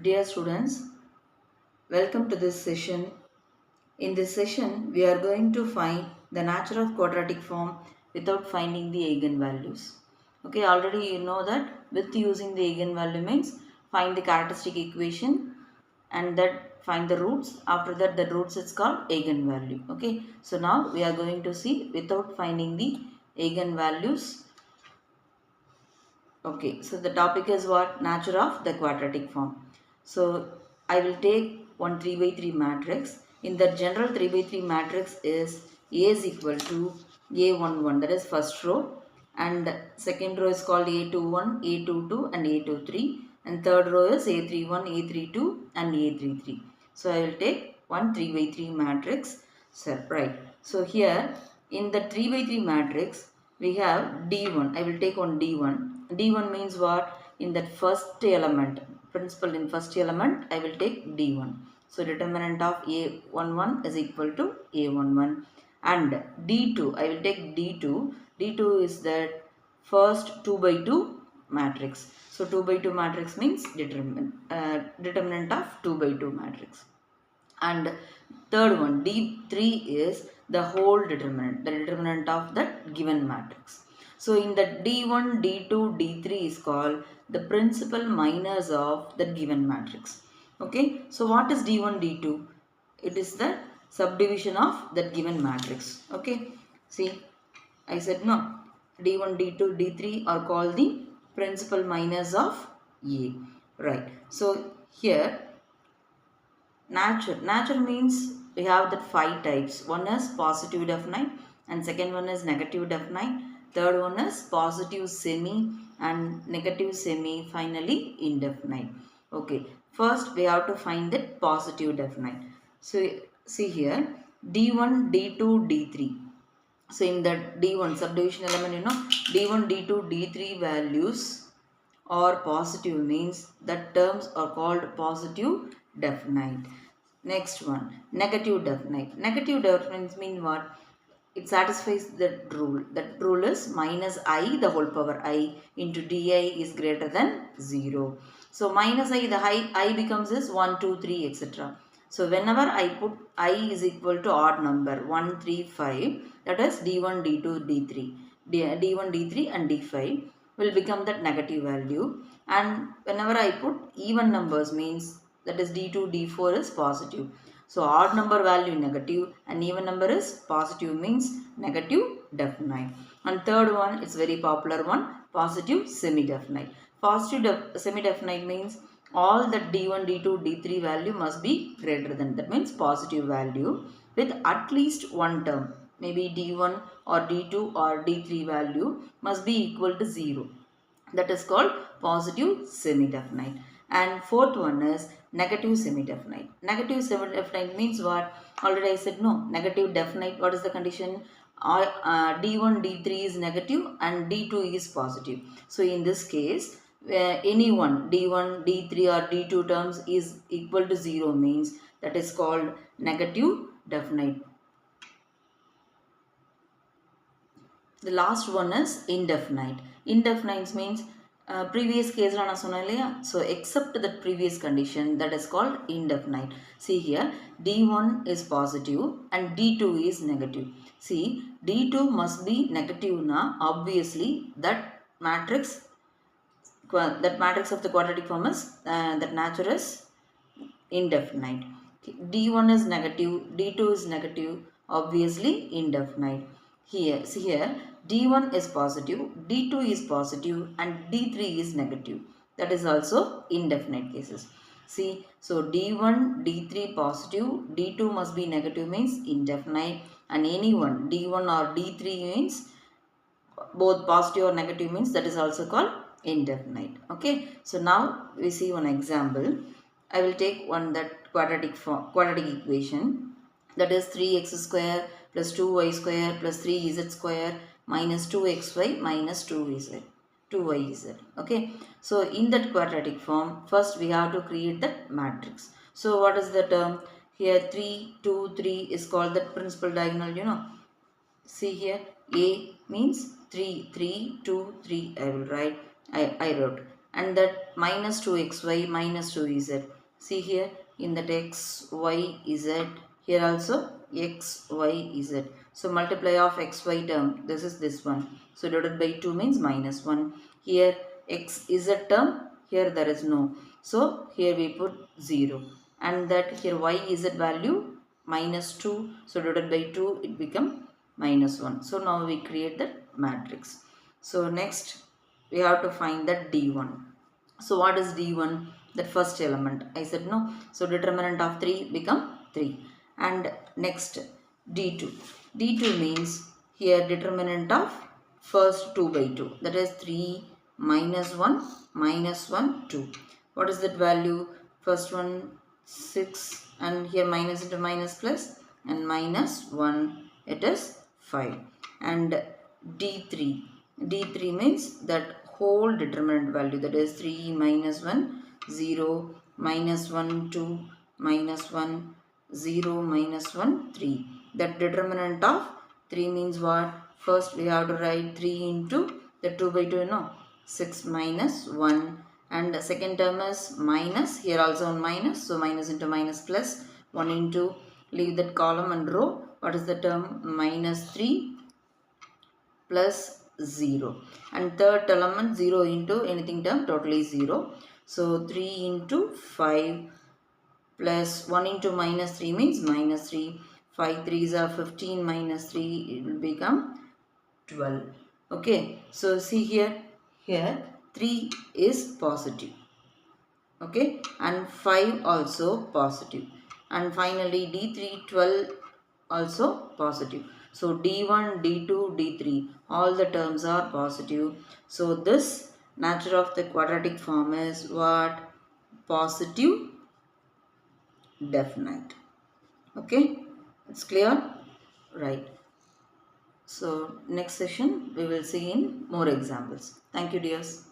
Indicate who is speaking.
Speaker 1: Dear students, welcome to this session. In this session, we are going to find the nature of quadratic form without finding the eigenvalues. Okay, already you know that with using the eigenvalue means find the characteristic equation and that find the roots. After that, the roots is called eigenvalue. Okay, so now we are going to see without finding the eigenvalues. Okay, so the topic is what? Nature of the quadratic form. So I will take one 3 by 3 matrix. In the general 3 by 3 matrix is A is equal to A11, that is first row, and second row is called A21, A22 and A23, and third row is A31, A32 and A33. So I will take one 3 by 3 matrix. So, right. So here in the 3 by 3 matrix we have D1. I will take on D1. D1 means what? In that first element, principal in first element, I will take D1. So determinant of A11 is equal to A11. And D2, I will take D2. D2 is that first 2 by 2 matrix. So 2 by 2 matrix means determinant of 2 by 2 matrix. And third one, D3 is the whole determinant, the determinant of that given matrix. So in the D1, D2, D3 is called the principal minors of the given matrix. Okay, so what is D1, D2? It is the subdivision of that given matrix. Okay, see, I said no. D1, D2, D3 are called the principal minors of A. Right. So here Nature means we have that 5 types. One is positive definite and second one is negative definite. Third one is positive semi and negative semi, finally indefinite. Okay, first we have to find that positive definite. So see here D1, D2, D3. So in that D1 subdivision element, D1, D2, D3 values or positive means that terms are called positive definite. Next one, negative definite. Negative definite means what? It satisfies that rule. That rule is minus I the whole power I into di is greater than 0. So minus I, the I becomes is 1, 2, 3, etc. So whenever I put I is equal to odd number 1, 3, 5, that is D1, D2, D3. D1, D3 and D5 will become that negative value, and whenever I put even numbers means that is D2, D4 is positive. So odd number value negative and even number is positive means negative definite. And third one is very popular one, positive semi-definite. Positive semi-definite means all the D1, D2, D3 value must be greater than, that means positive value with at least one term. Maybe D1 or D2 or D3 value must be equal to 0. That is called positive semi-definite. And fourth one is negative semi-definite. Negative semi-definite means what? Already I said no. Negative definite, what is the condition? D1, D3 is negative and D2 is positive. So in this case, any one D1, D3 or D2 terms is equal to 0 means that is called negative definite. The last one is indefinite. Indefinite means previous case la na sonna illaya, so except that previous condition, that is called indefinite. See here D1 is positive and D2 is negative. See, D2 must be negative na, obviously that matrix of the quadratic form is that nature is indefinite. D1 is negative, D2 is negative, obviously indefinite. Here, see here, D1 is positive, D2 is positive and D3 is negative. That is also indefinite cases. See, so D1, D3 positive, D2 must be negative means indefinite, and any one D1 or D3 means both positive or negative means that is also called indefinite. Okay, so now we see one example. I will take one that quadratic equation, that is 3x square plus 2y square plus 3z square minus 2xy minus 2yz. Okay, so in that quadratic form, first we have to create that matrix. So what is the term here? 3, 2, 3 is called the principal diagonal. See here, A means 3, 3, 2, 3. I will write. I wrote. and that minus 2xy minus 2z. See here in that x, y, z, here also x, y, z. So multiply of xy term, this is this one. So divided by 2 means minus 1. Here x, z term, here there is no. So here we put 0. And that here y, z value minus 2. So divided by 2 it become minus 1. So now we create that matrix. So next we have to find that D1. So what is D1? That first element. I said no. So determinant of 3 become 3. And next D2. D2 means here determinant of first 2 by 2. That is 3 minus 1 minus 1 2. What is that value? First one 6 and here minus into minus plus and minus 1 it is 5. And D3. D3 means that whole determinant value, that is 3 minus 1 0 minus 1 2 minus 1 0 minus 1 3. That determinant of 3 means what? First we have to write 3 into the 2 by 2, no, 6 minus 1, and the second term is minus, here also minus, so minus into minus plus 1 into, leave that column and row. What is the term? Minus 3 plus 0, and third element 0 into anything term, totally 0. So 3 into 5 plus 1 into minus 3 means minus 3. 5 3s are 15 minus 3, it will become 12. Okay, so see here, here 3 is positive. Okay, and 5 also positive, and finally D3 12 also positive. So D1 D2 D3 all the terms are positive. So this nature of the quadratic form is what? Positive definite. Okay, it's clear, right? So next session we will see in more examples. Thank you dears.